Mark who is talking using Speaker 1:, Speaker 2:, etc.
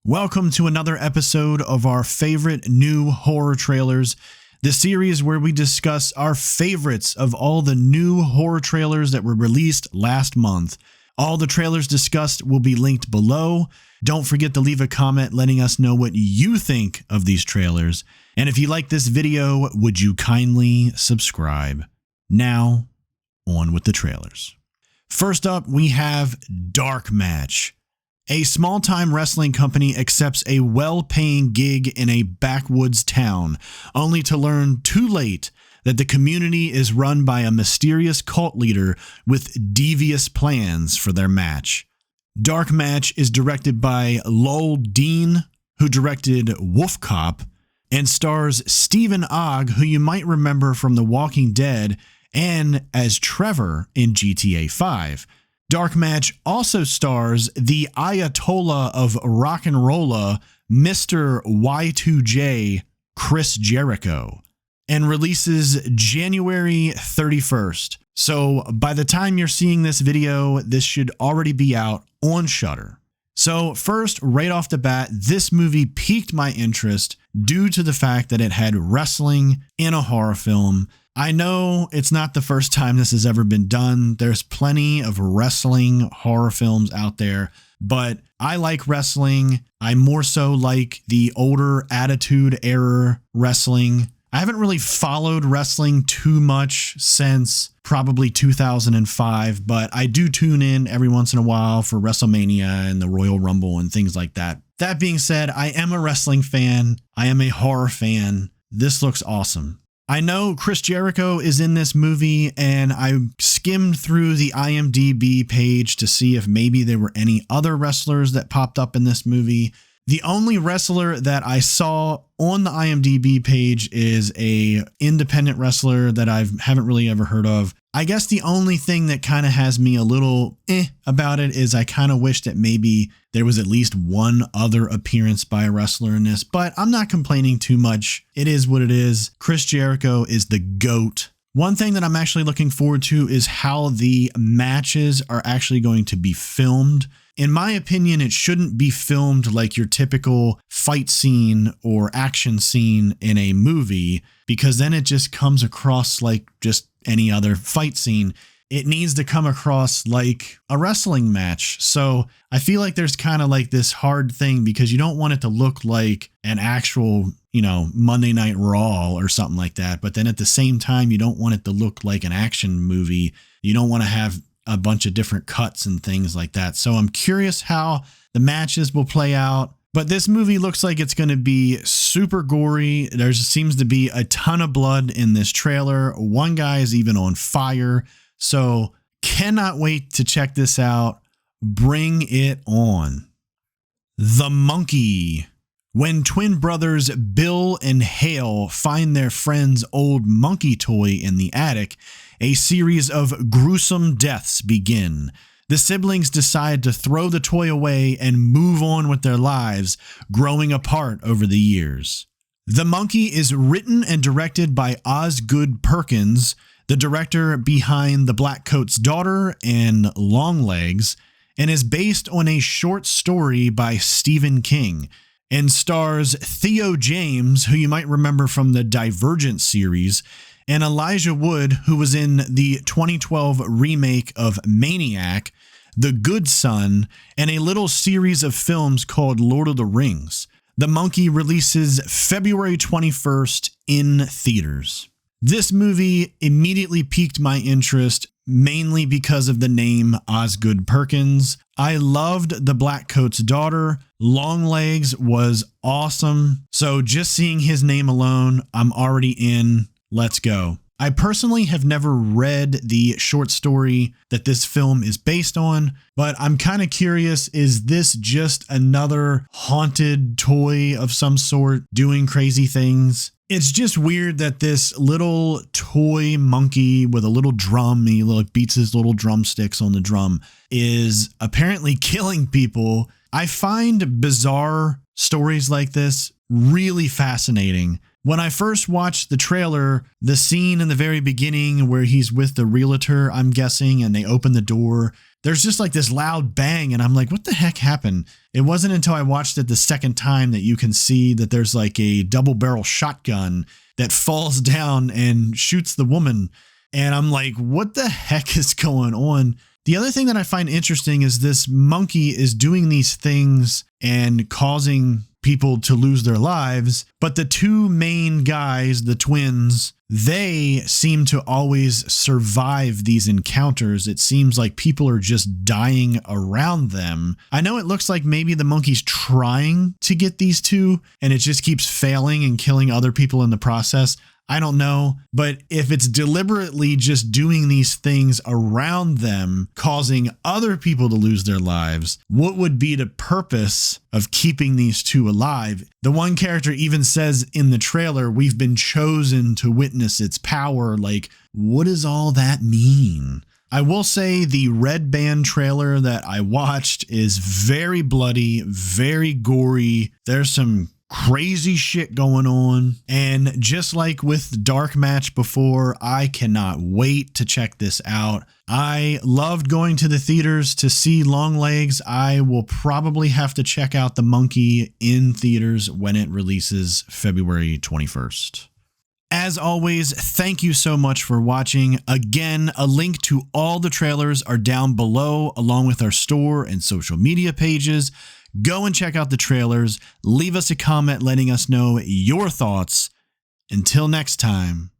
Speaker 1: Welcome to another episode of our favorite new horror trailers, the series where we discuss our favorites of all the new horror trailers that were released last month. All the trailers discussed will be linked below. Don't forget to leave a comment letting us know what you think of these trailers. And if you like this video, would you kindly subscribe? Now, on with the trailers. First up, we have Dark Match. A small-time wrestling company accepts a well-paying gig in a backwoods town, only to learn too late that the community is run by a mysterious cult leader with devious plans for their match. Dark Match is directed by Lowell Dean, who directed Wolf Cop, and stars CO.AG, who you might remember from The Walking Dead and as Trevor in GTA 5. Dark Match also stars the Ayatollah of rock and rolla, Mr. Y2J, Chris Jericho, and releases January 31st. So by the time you're seeing this video, this should already be out on Shudder. So first, right off the bat, this movie piqued my interest due to the fact that it had wrestling in a horror film. I know it's not the first time this has ever been done. There's plenty of wrestling horror films out there, but I like wrestling. I more so like the older Attitude Era wrestling. I haven't really followed wrestling too much since probably 2005, but I do tune in every once in a while for WrestleMania and the Royal Rumble and things like that. That being said, I am a wrestling fan. I am a horror fan. This looks awesome. I know Chris Jericho is in this movie, and I skimmed through the IMDb page to see if maybe there were any other wrestlers that popped up in this movie. The only wrestler that I saw on the IMDb page is a independent wrestler that I haven't really ever heard of. I guess the only thing that kind of has me a little about it is I kind of wish that maybe there was at least one other appearance by a wrestler in this, but I'm not complaining too much. It is what it is. Chris Jericho is the GOAT. One thing that I'm actually looking forward to is how the matches are actually going to be filmed. In my opinion, it shouldn't be filmed like your typical fight scene or action scene in a movie, because then it just comes across like just any other fight scene. It needs to come across like a wrestling match. So I feel like there's kind of like this hard thing because you don't want it to look like an actual, Monday Night Raw or something like that. But then at the same time, you don't want it to look like an action movie. You don't want to have a bunch of different cuts and things like that. So I'm curious how the matches will play out. But this movie looks like it's going to be super gory. There seems to be a ton of blood in this trailer. One guy is even on fire. So cannot wait to check this out. Bring it on. The Monkey. When twin brothers Bill and Hale find their friend's old monkey toy in the attic, a series of gruesome deaths begin. The siblings decide to throw the toy away and move on with their lives, growing apart over the years. The Monkey is written and directed by Osgood Perkins, the director behind The Blackcoat's Daughter and Longlegs, and is based on a short story by Stephen King, and stars Theo James, who you might remember from the Divergent series, and Elijah Wood, who was in the 2012 remake of Maniac, The Good Son, and a little series of films called Lord of the Rings. The Monkey releases February 21st in theaters. This movie immediately piqued my interest, mainly because of the name Osgood Perkins. I loved The Blackcoat's Daughter. Longlegs was awesome. So just seeing his name alone, I'm already in. Let's go. I personally have never read the short story that this film is based on, but I'm kind of curious, is this just another haunted toy of some sort doing crazy things? It's just weird that this little toy monkey with a little drum, he beats his little drumsticks on the drum, is apparently killing people. I find bizarre stories like this really fascinating. When I first watched the trailer, the scene in the very beginning where he's with the realtor, I'm guessing, and they open the door there's just like this loud bang, and I'm like, what the heck happened? It wasn't until I watched it the second time that you can see that there's like a double barrel shotgun that falls down and shoots the woman. And I'm like, what the heck is going on? The other thing that I find interesting is this monkey is doing these things and causing people to lose their lives. But the two main guys, the twins, they seem to always survive these encounters. It seems like people are just dying around them. I know it looks like maybe the monkey's trying to get these two and it just keeps failing and killing other people in the process. I don't know, but if it's deliberately just doing these things around them, causing other people to lose their lives, what would be the purpose of keeping these two alive? The one character even says in the trailer, we've been chosen to witness its power. Like, what does all that mean? I will say the Red Band trailer that I watched is very bloody, very gory. There's some crazy shit going on. And just like with Dark Match before, I cannot wait to check this out. I loved going to the theaters to see Longlegs. I will probably have to check out The Monkey in theaters when it releases February 21st. As always, thank you so much for watching. Again, a link to all the trailers are down below, along with our store and social media pages. Go and check out the trailers. Leave us a comment letting us know your thoughts. Until next time.